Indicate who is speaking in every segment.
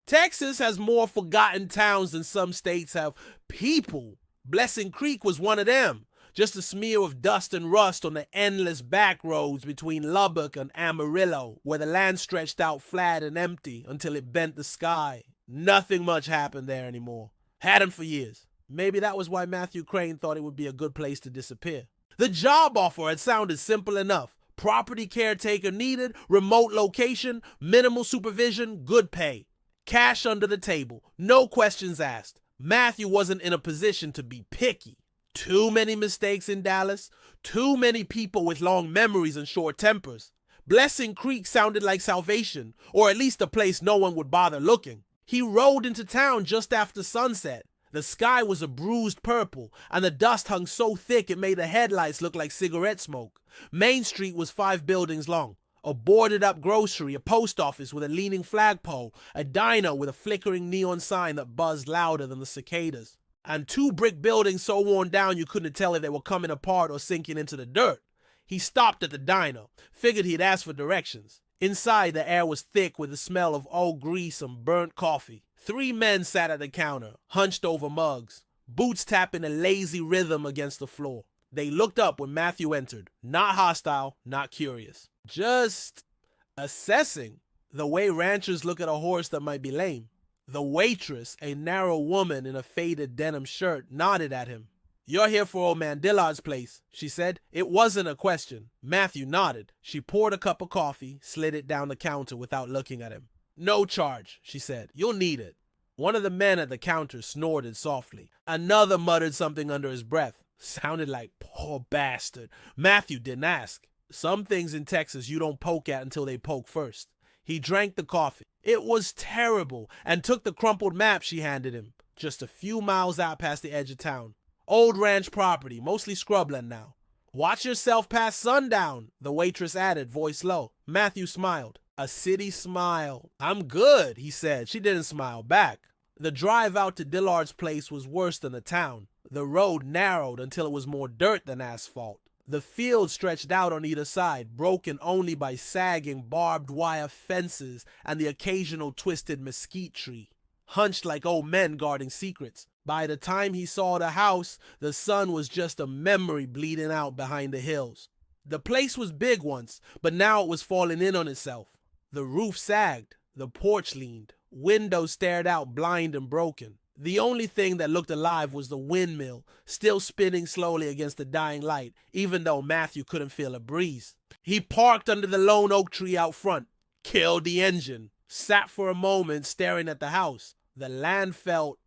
Speaker 1: Texas has more forgotten towns than some states have people. Blessing Creek was one of them. Just a smear of dust and rust on the endless back roads between Lubbock and Amarillo, where the land stretched out flat and empty until it bent the sky. Nothing much happened there anymore. Hadn't for years. Maybe that was why Matthew Crane thought it would be a good place to disappear. The job offer had sounded simple enough. Property caretaker needed, remote location, minimal supervision, good pay. Cash under the table, no questions asked. Matthew wasn't in a position to be picky. Too many mistakes in Dallas, too many people with long memories and short tempers. Blessing Creek sounded like salvation, or at least a place no one would bother looking. He rode into town just after sunset. The sky was a bruised purple, and the dust hung so thick it made the headlights look like cigarette smoke. Main Street was 5 buildings long. A boarded-up grocery, a post office with a leaning flagpole, a diner with a flickering neon sign that buzzed louder than the cicadas, and 2 brick buildings so worn down you couldn't tell if they were coming apart or sinking into the dirt. He stopped at the diner, figured he'd ask for directions. Inside, the air was thick with the smell of old grease and burnt coffee. 3 men sat at the counter, hunched over mugs, boots tapping a lazy rhythm against the floor. They looked up when Matthew entered, not hostile, not curious. Just assessing, the way ranchers look at a horse that might be lame. The waitress, a narrow woman in a faded denim shirt, nodded at him. "You're here for old man Dillard's place," she said. It wasn't a question. Matthew nodded. She poured a cup of coffee, slid it down the counter without looking at him. "No charge," she said. "You'll need it." One of the men at the counter snorted softly. Another muttered something under his breath. Sounded like, "Poor bastard." Matthew didn't ask. Some things in Texas you don't poke at until they poke first. He drank the coffee. It was terrible, and took the crumpled map she handed him. Just a few miles out past the edge of town. Old ranch property, mostly scrubland now. "Watch yourself past sundown," the waitress added, voice low. Matthew smiled. A city smile. "I'm good," he said. She didn't smile back. The drive out to Dillard's place was worse than the town. The road narrowed until it was more dirt than asphalt. The field stretched out on either side, broken only by sagging barbed wire fences and the occasional twisted mesquite tree, hunched like old men guarding secrets. By the time he saw the house, the sun was just a memory bleeding out behind the hills. The place was big once, but now it was falling in on itself. The roof sagged, the porch leaned, windows stared out blind and broken. The only thing that looked alive was the windmill, still spinning slowly against the dying light, even though Matthew couldn't feel a breeze. He parked under the lone oak tree out front, killed the engine, sat for a moment staring at the house. The land felt,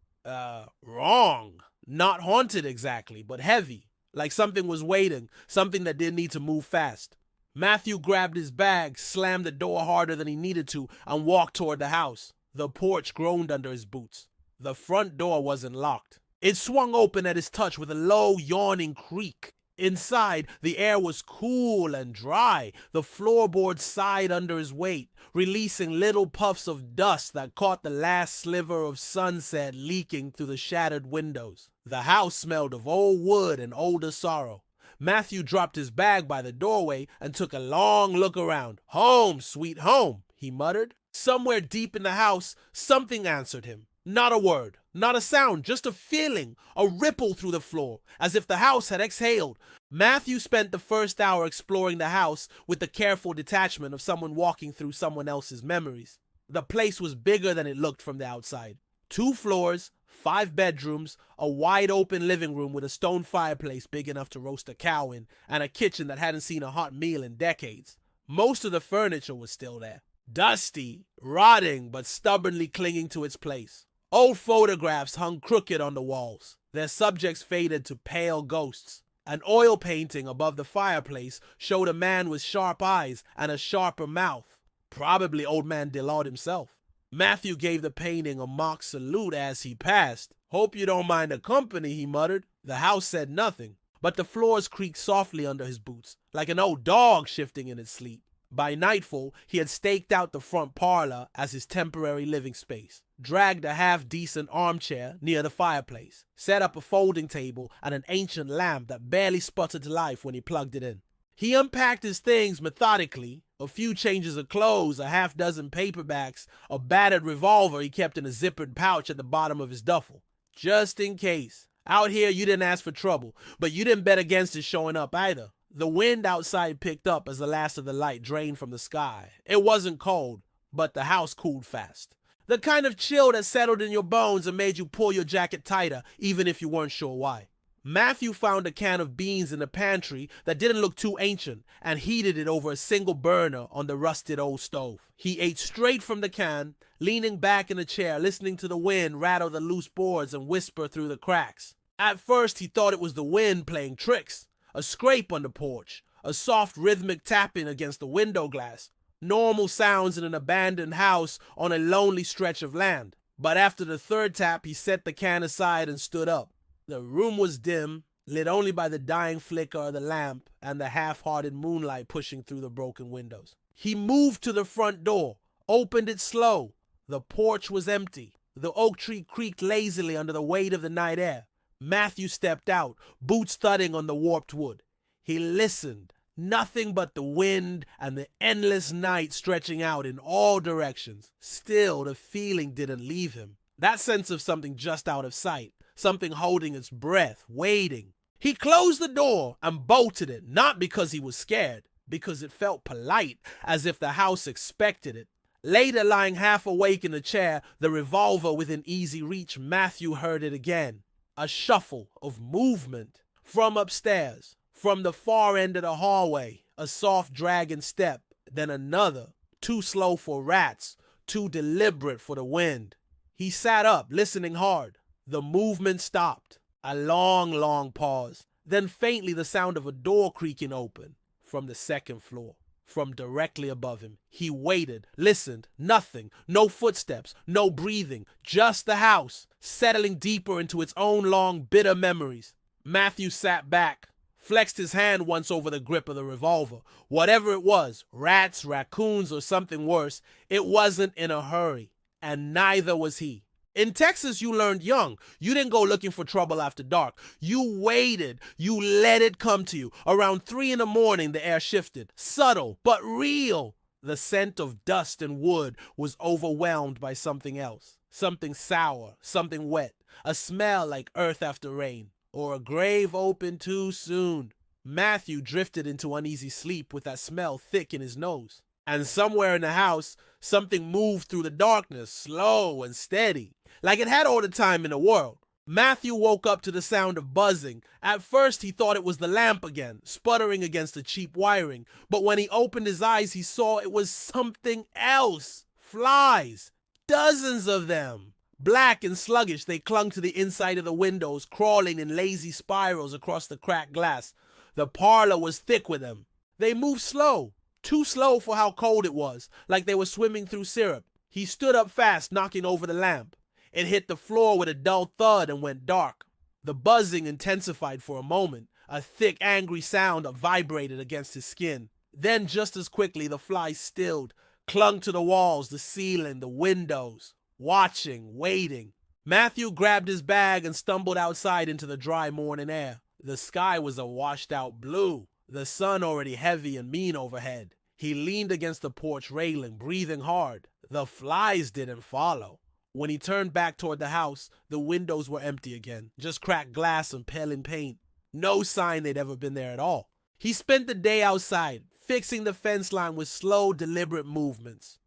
Speaker 1: wrong. Not haunted exactly, but heavy, like something was waiting, something that didn't need to move fast. Matthew grabbed his bag, slammed the door harder than he needed to, and walked toward the house. The porch groaned under his boots. The front door wasn't locked. It swung open at his touch with a low, yawning creak. Inside, the air was cool and dry. The floorboards sighed under his weight, releasing little puffs of dust that caught the last sliver of sunset leaking through the shattered windows. The house smelled of old wood and older sorrow. Matthew dropped his bag by the doorway and took a long look around. "Home, sweet home," he muttered. Somewhere deep in the house, something answered him. Not a word, not a sound, just a feeling, a ripple through the floor, as if the house had exhaled. Matthew spent the first hour exploring the house with the careful detachment of someone walking through someone else's memories. The place was bigger than it looked from the outside. 2 floors, 5 bedrooms, a wide-open living room with a stone fireplace big enough to roast a cow in, and a kitchen that hadn't seen a hot meal in decades. Most of the furniture was still there. Dusty, rotting, but stubbornly clinging to its place. Old photographs hung crooked on the walls, their subjects faded to pale ghosts. An oil painting above the fireplace showed a man with sharp eyes and a sharper mouth. Probably old man Dillard himself. Matthew gave the painting a mock salute as he passed. "Hope you don't mind the company," he muttered. The house said nothing, but the floors creaked softly under his boots, like an old dog shifting in its sleep. By nightfall, he had staked out the front parlor as his temporary living space, dragged a half-decent armchair near the fireplace, set up a folding table and an ancient lamp that barely sputtered to life when he plugged it in. He unpacked his things methodically, a few changes of clothes, a half dozen paperbacks, a battered revolver he kept in a zippered pouch at the bottom of his duffel. Just in case. Out here, you didn't ask for trouble, but you didn't bet against it showing up either. The wind outside picked up as the last of the light drained from the sky. It wasn't cold, but the house cooled fast. The kind of chill that settled in your bones and made you pull your jacket tighter, even if you weren't sure why. Matthew found a can of beans in the pantry that didn't look too ancient and heated it over a single burner on the rusted old stove. He ate straight from the can, leaning back in a chair, listening to the wind rattle the loose boards and whisper through the cracks. At first, he thought it was the wind playing tricks. A scrape on the porch, a soft rhythmic tapping against the window glass. Normal sounds in an abandoned house on a lonely stretch of land. But after the third tap, he set the can aside and stood up. The room was dim, lit only by the dying flicker of the lamp and the half-hearted moonlight pushing through the broken windows. He moved to the front door, opened it slow. The porch was empty. The oak tree creaked lazily under the weight of the night air. Matthew stepped out, boots thudding on the warped wood. He listened. Nothing but the wind and the endless night stretching out in all directions. Still, the feeling didn't leave him. That sense of something just out of sight. Something holding its breath, waiting. He closed the door and bolted it, not because he was scared, because it felt polite, as if the house expected it. Later, lying half awake in a chair, the revolver within easy reach, Matthew heard it again. A shuffle of movement. From upstairs, from the far end of the hallway, a soft dragging step, then another, too slow for rats, too deliberate for the wind. He sat up, listening hard. The movement stopped. A long, long pause. Then faintly the sound of a door creaking open from the second floor, from directly above him. He waited, listened, nothing, no footsteps, no breathing, just the house, settling deeper into its own long, bitter memories. Matthew sat back, flexed his hand once over the grip of the revolver. Whatever it was, rats, raccoons, or something worse, it wasn't in a hurry, and neither was he. In Texas, you learned young. You didn't go looking for trouble after dark. You waited. You let it come to you. Around 3 in the morning, the air shifted. Subtle, but real. The scent of dust and wood was overwhelmed by something else. Something sour, something wet. A smell like earth after rain. Or a grave opened too soon. Matthew drifted into uneasy sleep with that smell thick in his nose. And somewhere in the house, something moved through the darkness, slow and steady, like it had all the time in the world. Matthew woke up to the sound of buzzing. At first, he thought it was the lamp again, sputtering against the cheap wiring. But when he opened his eyes, he saw it was something else. Flies. Dozens of them. Black and sluggish, they clung to the inside of the windows, crawling in lazy spirals across the cracked glass. The parlor was thick with them. They moved slow. Too slow for how cold it was, like they were swimming through syrup. He stood up fast, knocking over the lamp. It hit the floor with a dull thud and went dark. The buzzing intensified for a moment. A thick, angry sound vibrated against his skin. Then, just as quickly, the flies stilled, clung to the walls, the ceiling, the windows, watching, waiting. Matthew grabbed his bag and stumbled outside into the dry morning air. The sky was a washed-out blue. The sun already heavy and mean overhead. He leaned against the porch railing, breathing hard. The flies didn't follow. When he turned back toward the house, the windows were empty again, just cracked glass and peeling paint. No sign they'd ever been there at all. He spent the day outside, fixing the fence line with slow, deliberate movements.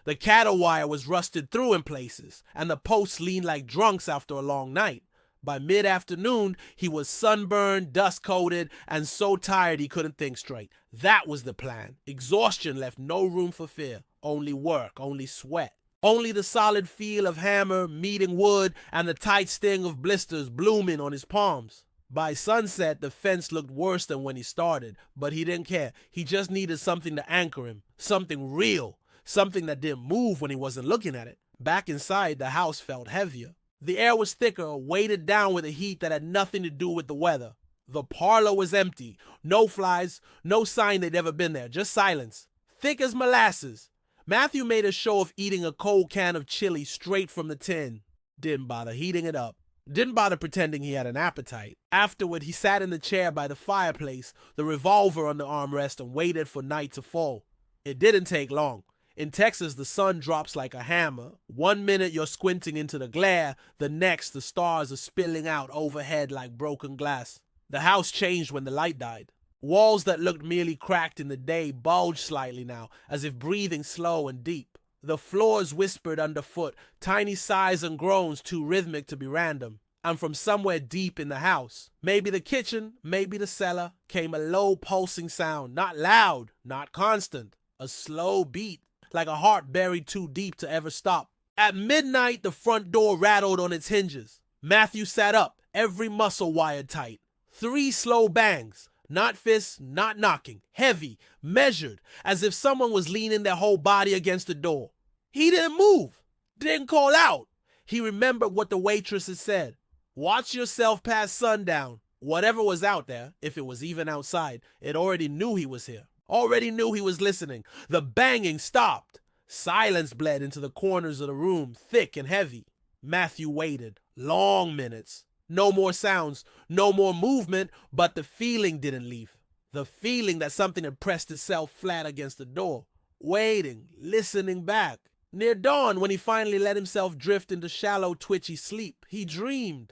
Speaker 1: The cattle wire was rusted through in places, and the posts leaned like drunks after a long night. By mid-afternoon, he was sunburned, dust-coated, and so tired he couldn't think straight. That was the plan. Exhaustion left no room for fear. Only work, only sweat. Only the solid feel of hammer, meeting wood, and the tight sting of blisters blooming on his palms. By sunset, the fence looked worse than when he started, but he didn't care. He just needed something to anchor him. Something real. Something that didn't move when he wasn't looking at it. Back inside, the house felt heavier. The air was thicker, weighted down with a heat that had nothing to do with the weather. The parlor was empty. No flies, no sign they'd ever been there, just silence. Thick as molasses. Matthew made a show of eating a cold can of chili straight from the tin. Didn't bother heating it up. Didn't bother pretending he had an appetite. Afterward, he sat in the chair by the fireplace, the revolver on the armrest, and waited for night to fall. It didn't take long. In Texas, the sun drops like a hammer. 1 minute you're squinting into the glare, the next the stars are spilling out overhead like broken glass. The house changed when the light died. Walls that looked merely cracked in the day bulged slightly now, as if breathing slow and deep. The floors whispered underfoot, tiny sighs and groans too rhythmic to be random. And from somewhere deep in the house, maybe the kitchen, maybe the cellar, came a low pulsing sound, not loud, not constant, a slow beat, like a heart buried too deep to ever stop. At midnight, the front door rattled on its hinges. Matthew sat up, every muscle wired tight. 3 slow bangs, not fists, not knocking, heavy, measured, as if someone was leaning their whole body against the door. He didn't move, didn't call out. He remembered what the waitress had said. Watch yourself past sundown. Whatever was out there, if it was even outside, it already knew he was here. Already knew he was listening. The banging stopped. Silence bled into the corners of the room, thick and heavy. Matthew waited. Long minutes. No more sounds, no more movement, but the feeling didn't leave. The feeling that something had pressed itself flat against the door. Waiting, listening back. Near dawn, when he finally let himself drift into shallow, twitchy sleep, he dreamed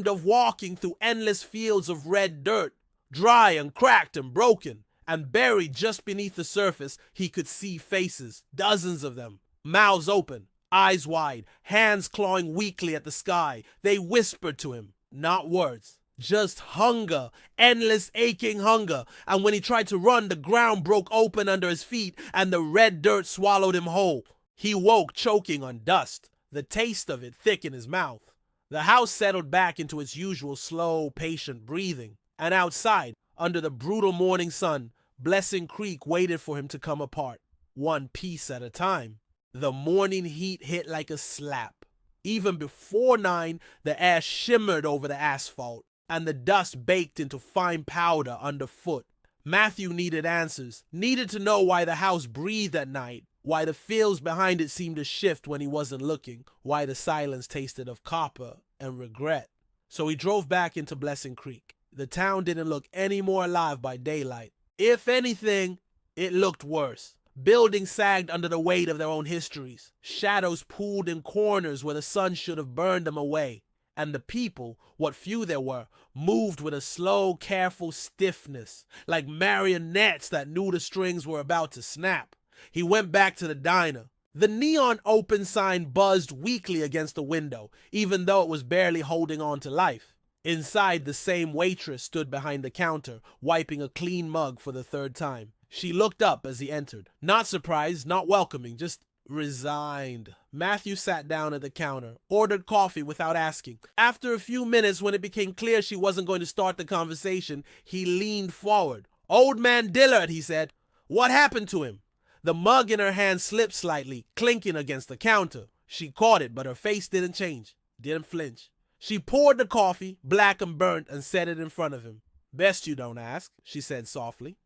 Speaker 1: of walking through endless fields of red dirt, dry and cracked and broken. And buried just beneath the surface, he could see faces, dozens of them, mouths open, eyes wide, hands clawing weakly at the sky. They whispered to him, not words, just hunger, endless aching hunger. And when he tried to run, the ground broke open under his feet and the red dirt swallowed him whole. He woke choking on dust, the taste of it thick in his mouth. The house settled back into its usual slow, patient breathing. And outside, under the brutal morning sun, Blessing Creek waited for him to come apart, one piece at a time. The morning heat hit like a slap. Even before 9, the air shimmered over the asphalt, and the dust baked into fine powder underfoot. Matthew needed answers, needed to know why the house breathed at night, why the fields behind it seemed to shift when he wasn't looking, why the silence tasted of copper and regret. So he drove back into Blessing Creek. The town didn't look any more alive by daylight. If anything, it looked worse. Buildings sagged under the weight of their own histories. Shadows pooled in corners where the sun should have burned them away. And the people, what few there were, moved with a slow, careful stiffness, like marionettes that knew the strings were about to snap. He went back to the diner. The neon open sign buzzed weakly against the window, even though it was barely holding on to life. Inside, the same waitress stood behind the counter, wiping a clean mug for the 3rd time. She looked up as he entered. Not surprised, not welcoming, just resigned. Matthew sat down at the counter, ordered coffee without asking. After a few minutes, when it became clear she wasn't going to start the conversation, he leaned forward. "Old man Dillard," he said. "What happened to him?" The mug in her hand slipped slightly, clinking against the counter. She caught it, but her face didn't change, didn't flinch. She poured the coffee, black and burnt, and set it in front of him. "Best you don't ask," she said softly.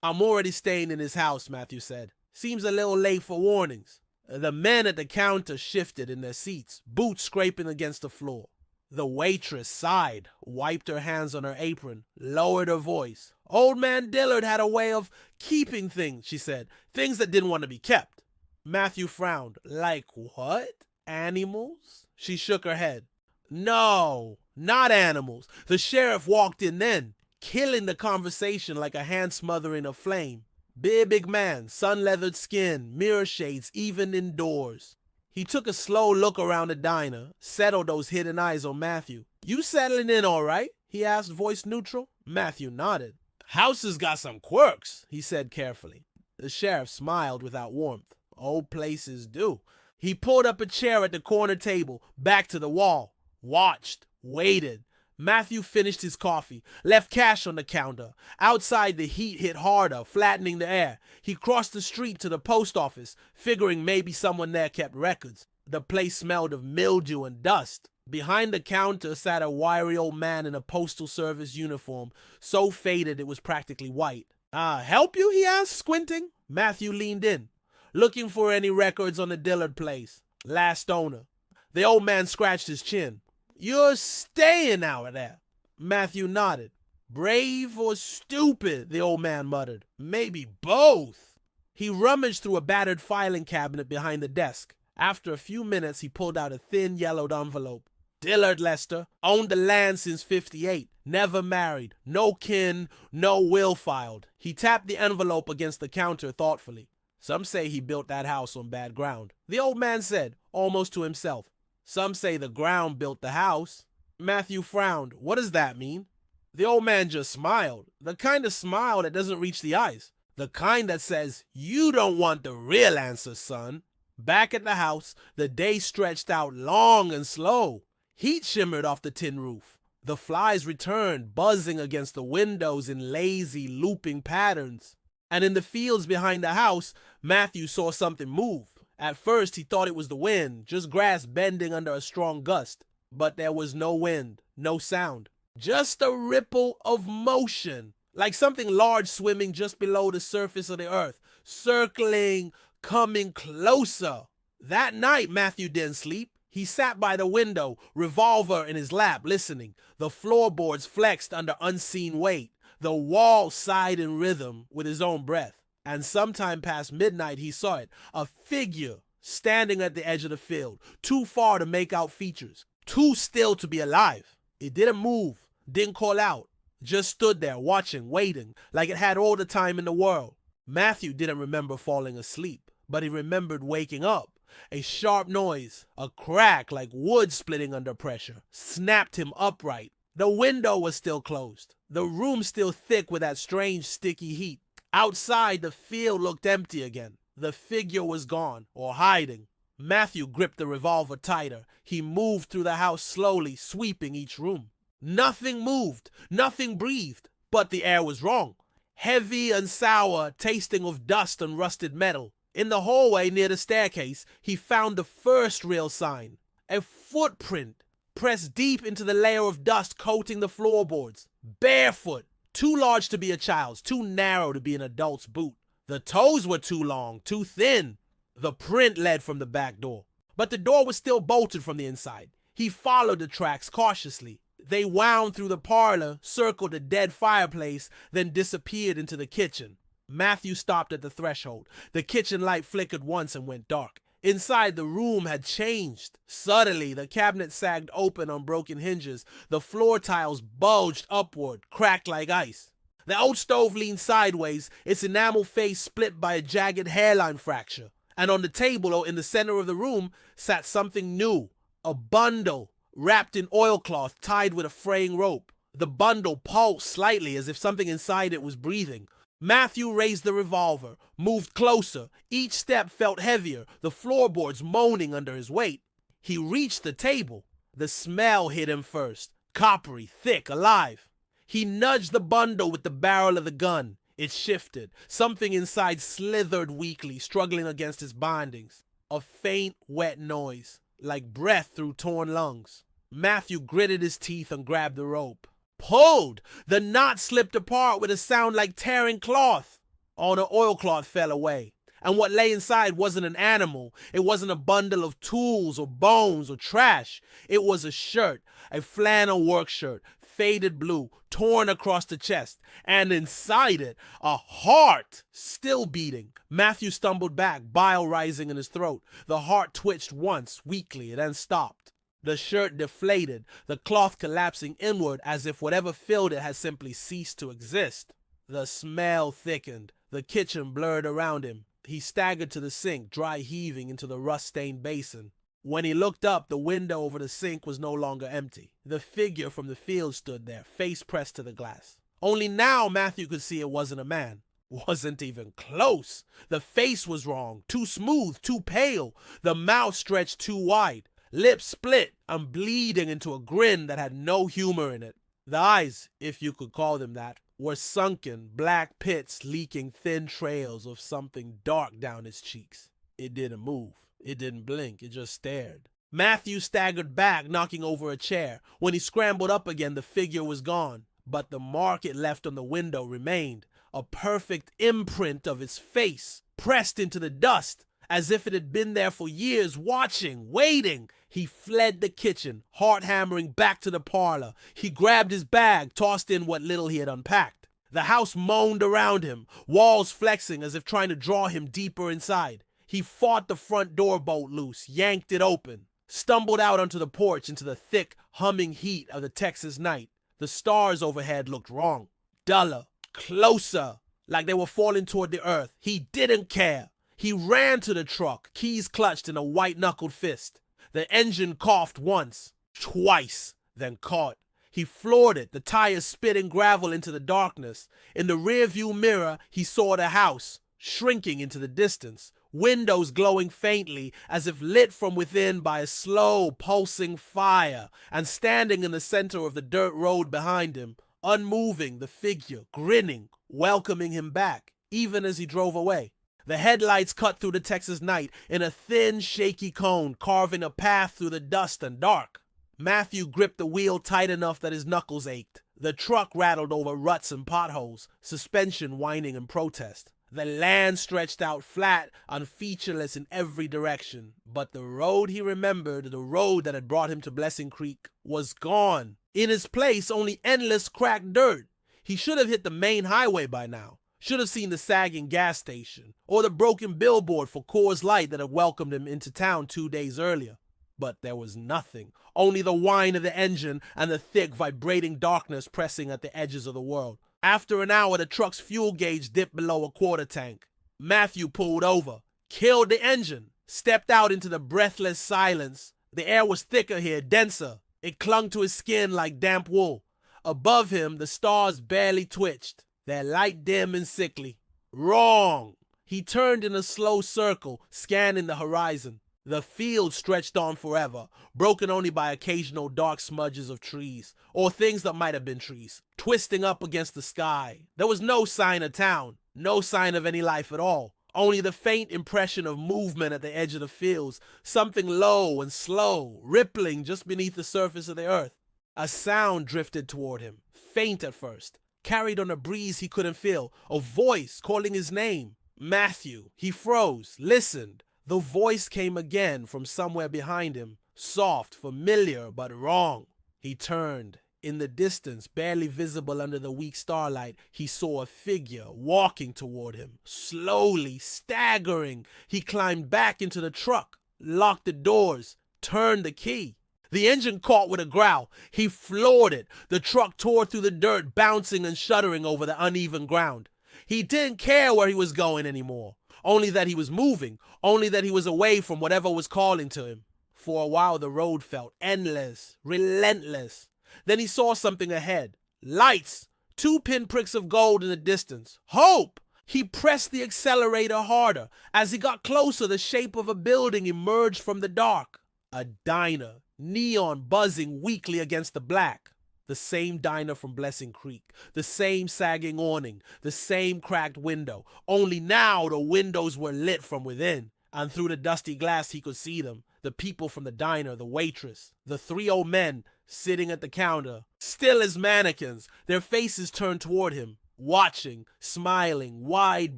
Speaker 1: "I'm already staying in his house," Matthew said. "Seems a little late for warnings." The men at the counter shifted in their seats, boots scraping against the floor. The waitress sighed, wiped her hands on her apron, lowered her voice. "Old man Dillard had a way of keeping things," she said. "Things that didn't want to be kept." Matthew frowned. "Like what? Animals?" She shook her head. "No, not animals. The sheriff walked in then, killing the conversation like a hand smothering a flame. Big man, sun-leathered skin, mirror shades even indoors." He took a slow look around the diner, settled those hidden eyes on Matthew. "You settling in all right?" he asked, voice neutral. Matthew nodded. "House has got some quirks," he said carefully. The sheriff smiled without warmth. "Old places do." He pulled up a chair at the corner table, back to the wall. Watched, waited. Matthew finished his coffee, left cash on the counter. Outside, the heat hit harder, flattening the air. He crossed the street to the post office, figuring maybe someone there kept records. The place smelled of mildew and dust. Behind the counter sat a wiry old man in a postal service uniform, so faded it was practically white. Help you?" he asked, squinting. Matthew leaned in. "Looking for any records on the Dillard place. Last owner." The old man scratched his chin. You're staying out there. Matthew nodded. Brave or stupid, the old man muttered. Maybe both. He rummaged through a battered filing cabinet behind the desk. After a few minutes, he pulled out a thin yellowed envelope. Dillard Lester, owned the land since '58, never married, no kin, no will filed. He tapped the envelope against the counter thoughtfully. Some say he built that house on bad ground, the old man said, almost to himself. Some say the ground built the house. Matthew frowned. What does that mean? The old man just smiled, the kind of smile that doesn't reach the eyes, the kind that says, you don't want the real answer, son. Back at the house, the day stretched out long and slow. Heat shimmered off the tin roof. The flies returned, buzzing against the windows in lazy, looping patterns. And in the fields behind the house, Matthew saw something move. At first, he thought it was the wind, just grass bending under a strong gust. But there was no wind, no sound. Just a ripple of motion, like something large swimming just below the surface of the earth, circling, coming closer. That night, Matthew didn't sleep. He sat by the window, revolver in his lap, listening. The floorboards flexed under unseen weight. The wall sighed in rhythm with his own breath. And sometime past midnight, he saw it, a figure standing at the edge of the field, too far to make out features, too still to be alive. It didn't move, didn't call out, just stood there watching, waiting, like it had all the time in the world. Matthew didn't remember falling asleep, but he remembered waking up. A sharp noise, a crack like wood splitting under pressure, snapped him upright. The window was still closed, the room still thick with that strange sticky heat. Outside, the field looked empty again. The figure was gone, or hiding. Matthew gripped the revolver tighter. He moved through the house slowly, sweeping each room. Nothing moved, nothing breathed, but the air was wrong. Heavy and sour, tasting of dust and rusted metal. In the hallway near the staircase, he found the first real sign. A footprint pressed deep into the layer of dust coating the floorboards. Barefoot, too large to be a child's, too narrow to be an adult's boot. The toes were too long, too thin. The print led from the back door, but the door was still bolted from the inside. He followed the tracks cautiously. They wound through the parlor, circled a dead fireplace, then disappeared into the kitchen. Matthew stopped at the threshold. The kitchen light flickered once and went dark. Inside, the room had changed. Suddenly, the cabinet sagged open on broken hinges. The floor tiles bulged upward, cracked like ice. The old stove leaned sideways, its enamel face split by a jagged hairline fracture. And on the table, or in the center of the room, sat something new. A bundle, wrapped in oilcloth, tied with a fraying rope. The bundle pulsed slightly as if something inside it was breathing. Matthew raised the revolver, moved closer. Each step felt heavier, the floorboards moaning under his weight. He reached the table. The smell hit him first, coppery, thick, alive. He nudged the bundle with the barrel of the gun. It shifted. Something inside slithered weakly, struggling against its bindings. A faint, wet noise, like breath through torn lungs. Matthew gritted his teeth and grabbed the rope. Pulled! The knot slipped apart with a sound like tearing cloth. All the oilcloth fell away. And what lay inside wasn't an animal. It wasn't a bundle of tools or bones or trash. It was a shirt, a flannel work shirt, faded blue, torn across the chest. And inside it, a heart, still beating. Matthew stumbled back, bile rising in his throat. The heart twitched once, weakly, and then stopped. The shirt deflated, the cloth collapsing inward as if whatever filled it had simply ceased to exist. The smell thickened. The kitchen blurred around him. He staggered to the sink, dry heaving into the rust-stained basin. When he looked up, the window over the sink was no longer empty. The figure from the field stood there, face pressed to the glass. Only now Matthew could see it wasn't a man. Wasn't even close. The face was wrong, too smooth, too pale. The mouth stretched too wide. Lips split and bleeding into a grin that had no humor in it. The eyes, if you could call them that, were sunken, black pits leaking thin trails of something dark down its cheeks. It didn't move. It didn't blink. It just stared. Matthew staggered back, knocking over a chair. When he scrambled up again, the figure was gone. But the mark it left on the window remained, a perfect imprint of its face, pressed into the dust, as if it had been there for years, watching, waiting. He fled the kitchen, heart hammering back to the parlor. He grabbed his bag, tossed in what little he had unpacked. The house moaned around him, walls flexing as if trying to draw him deeper inside. He fought the front door bolt loose, yanked it open, stumbled out onto the porch into the thick, humming heat of the Texas night. The stars overhead looked wrong. Duller, closer, like they were falling toward the earth. He didn't care. He ran to the truck, keys clutched in a white-knuckled fist. The engine coughed once, twice, then caught. He floored it, the tires spitting gravel into the darkness. In the rearview mirror, he saw the house, shrinking into the distance, windows glowing faintly as if lit from within by a slow, pulsing fire, and standing in the center of the dirt road behind him, unmoving, the figure, grinning, welcoming him back, even as he drove away. The headlights cut through the Texas night in a thin, shaky cone, carving a path through the dust and dark. Matthew gripped the wheel tight enough that his knuckles ached. The truck rattled over ruts and potholes, suspension whining in protest. The land stretched out flat and featureless in every direction. But the road he remembered, the road that had brought him to Blessing Creek, was gone. In its place, only endless cracked dirt. He should have hit the main highway by now. Should have seen the sagging gas station, or the broken billboard for Coors Light that had welcomed him into town 2 days earlier. But there was nothing, only the whine of the engine and the thick, vibrating darkness pressing at the edges of the world. After an hour, the truck's fuel gauge dipped below a quarter tank. Matthew pulled over, killed the engine, stepped out into the breathless silence. The air was thicker here, denser. It clung to his skin like damp wool. Above him, the stars barely twitched, their light dim and sickly. Wrong! He turned in a slow circle, scanning the horizon. The field stretched on forever, broken only by occasional dark smudges of trees, or things that might have been trees, twisting up against the sky. There was no sign of town, no sign of any life at all, only the faint impression of movement at the edge of the fields, something low and slow, rippling just beneath the surface of the earth. A sound drifted toward him, faint at first, carried on a breeze he couldn't feel, a voice calling his name. Matthew. He froze, listened. The voice came again from somewhere behind him, soft, familiar, but wrong. He turned. In the distance, barely visible under the weak starlight, he saw a figure walking toward him, slowly, staggering. He climbed back into the truck, locked the doors, turned the key. The engine caught with a growl. He floored it. The truck tore through the dirt, bouncing and shuddering over the uneven ground. He didn't care where he was going anymore. Only that he was moving, only that he was away from whatever was calling to him. For a while the road felt endless, relentless. Then he saw something ahead. Lights, 2 pinpricks of gold in the distance. Hope! He pressed the accelerator harder. As he got closer, the shape of a building emerged from the dark. A diner, neon buzzing weakly against the black. The same diner from Blessing Creek, the same sagging awning, the same cracked window. Only now the windows were lit from within, and through the dusty glass he could see them. The people from the diner, the waitress, the 3 old men sitting at the counter, still as mannequins, their faces turned toward him, watching, smiling, wide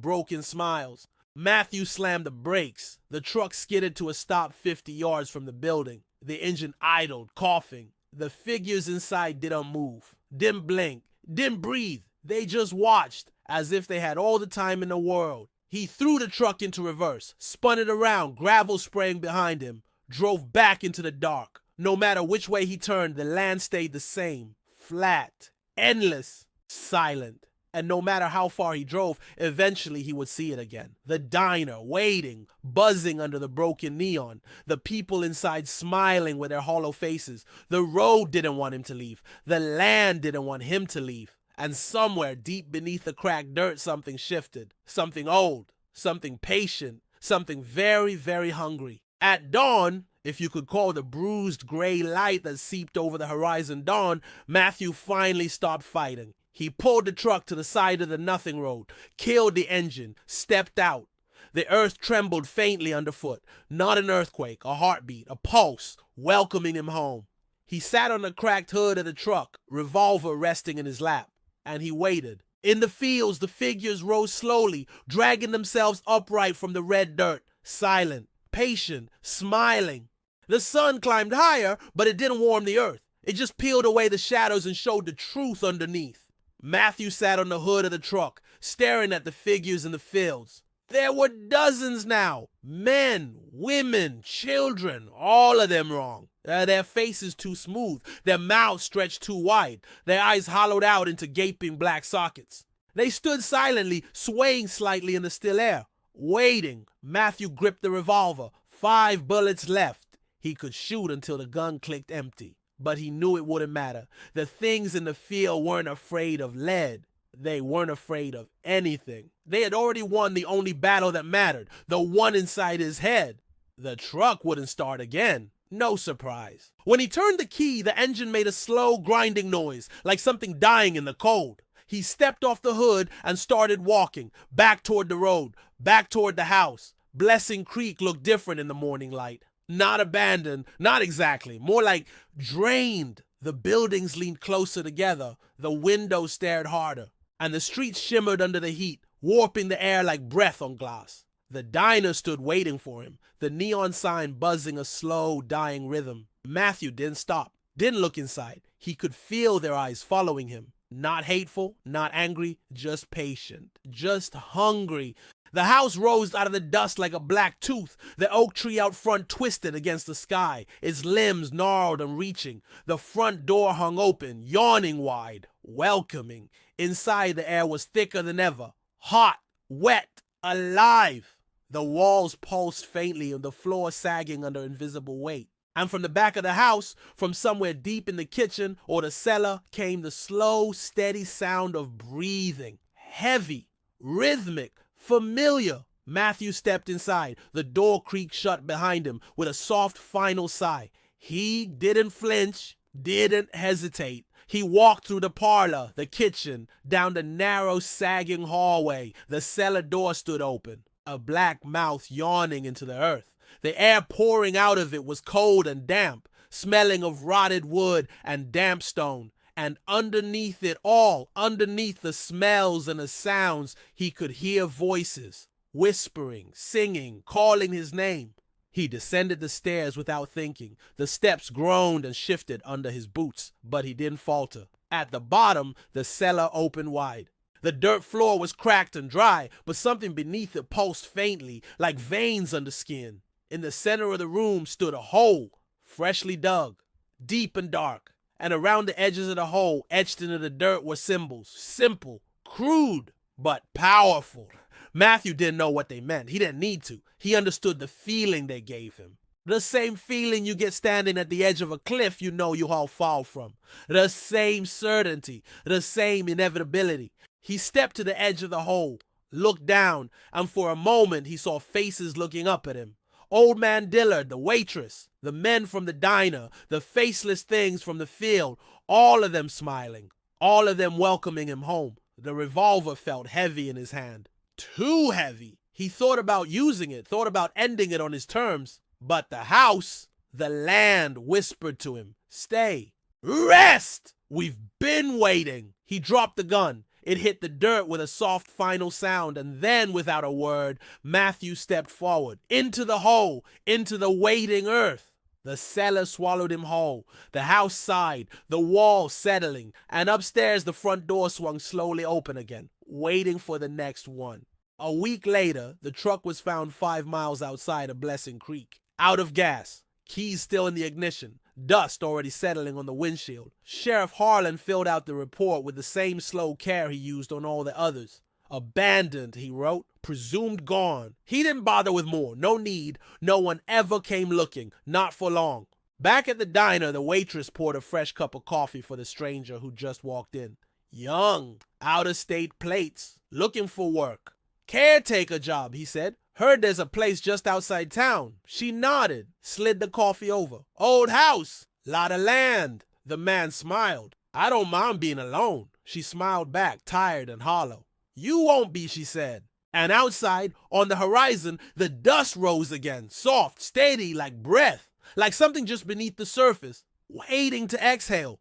Speaker 1: broken smiles. Matthew slammed the brakes. The truck skidded to a stop 50 yards from the building. The engine idled, coughing. The figures inside didn't move, didn't blink, didn't breathe. They just watched, as if they had all the time in the world. He threw the truck into reverse, spun it around, gravel spraying behind him, drove back into the dark. No matter which way he turned, the land stayed the same, flat, endless, silent. And no matter how far he drove, eventually he would see it again. The diner, waiting, buzzing under the broken neon. The people inside smiling with their hollow faces. The road didn't want him to leave. The land didn't want him to leave. And somewhere deep beneath the cracked dirt, something shifted. Something old, something patient, something very, very hungry. At dawn, if you could call the bruised gray light that seeped over the horizon dawn, Matthew finally stopped fighting. He pulled the truck to the side of the nothing road, killed the engine, stepped out. The earth trembled faintly underfoot. Not an earthquake, a heartbeat, a pulse, welcoming him home. He sat on the cracked hood of the truck, revolver resting in his lap, and he waited. In the fields, the figures rose slowly, dragging themselves upright from the red dirt, silent, patient, smiling. The sun climbed higher, but it didn't warm the earth. It just peeled away the shadows and showed the truth underneath. Matthew sat on the hood of the truck, staring at the figures in the fields. There were dozens now. Men, women, children, all of them wrong. Their faces too smooth, their mouths stretched too wide, their eyes hollowed out into gaping black sockets. They stood silently, swaying slightly in the still air. Waiting, Matthew gripped the revolver. 5 bullets left. He could shoot until the gun clicked empty. But he knew it wouldn't matter. The things in the field weren't afraid of lead. They weren't afraid of anything. They had already won the only battle that mattered, the one inside his head. The truck wouldn't start again. No surprise. When he turned the key, the engine made a slow grinding noise, like something dying in the cold. He stepped off the hood and started walking, back toward the road, back toward the house. Blessing Creek looked different in the morning light. Not abandoned, not exactly, more like drained. The buildings leaned closer together, the windows stared harder, and the streets shimmered under the heat, warping the air like breath on glass. The diner stood waiting for him, the neon sign buzzing a slow, dying rhythm. Matthew didn't stop, didn't look inside. He could feel their eyes following him. Not hateful, not angry, just patient, just hungry. The house rose out of the dust like a black tooth. The oak tree out front twisted against the sky, its limbs gnarled and reaching. The front door hung open, yawning wide, welcoming. Inside, the air was thicker than ever, hot, wet, alive. The walls pulsed faintly and the floor sagging under invisible weight. And from the back of the house, from somewhere deep in the kitchen or the cellar, came the slow, steady sound of breathing. Heavy, rhythmic, familiar. Matthew stepped inside. The door creaked shut behind him with a soft final sigh. He didn't flinch, didn't hesitate. He walked through the parlor, the kitchen, down the narrow, sagging hallway. The cellar door stood open, a black mouth yawning into the earth. The air pouring out of it was cold and damp, smelling of rotted wood and damp stone. And underneath it all, underneath the smells and the sounds, he could hear voices, whispering, singing, calling his name. He descended the stairs without thinking. The steps groaned and shifted under his boots, but he didn't falter. At the bottom, the cellar opened wide. The dirt floor was cracked and dry, but something beneath it pulsed faintly, like veins under skin. In the center of the room stood a hole, freshly dug, deep and dark. And around the edges of the hole, etched into the dirt, were symbols. Simple, crude, but powerful. Matthew didn't know what they meant. He didn't need to. He understood the feeling they gave him. The same feeling you get standing at the edge of a cliff you know you'll all fall from. The same certainty, the same inevitability. He stepped to the edge of the hole, looked down, and for a moment he saw faces looking up at him. Old Man Dillard, the waitress, the men from the diner, the faceless things from the field, all of them smiling, all of them welcoming him home. The revolver felt heavy in his hand. Too heavy. He thought about using it, thought about ending it on his terms. But the house, the land whispered to him, "Stay. Rest! We've been waiting." He dropped the gun. It hit the dirt with a soft final sound, and then, without a word, Matthew stepped forward, into the hole, into the waiting earth. The cellar swallowed him whole. The house sighed, the walls settling, and upstairs the front door swung slowly open again, waiting for the next one. A week later, the truck was found 5 miles outside of Blessing Creek, out of gas, keys still in the ignition, dust already settling on the windshield. Sheriff Harlan filled out the report with the same slow care he used on all the others. Abandoned, he wrote, presumed gone. He didn't bother with more, no need. No one ever came looking, not for long. Back at the diner, the waitress poured a fresh cup of coffee for the stranger who just walked in. Young, out-of-state plates, looking for work. Caretaker job, he said. Heard there's a place just outside town. She nodded, slid the coffee over. Old house, lot of land. The man smiled. I don't mind being alone. She smiled back, tired and hollow. You won't be, she said. And outside, on the horizon, the dust rose again, soft, steady, like breath, like something just beneath the surface, waiting to exhale.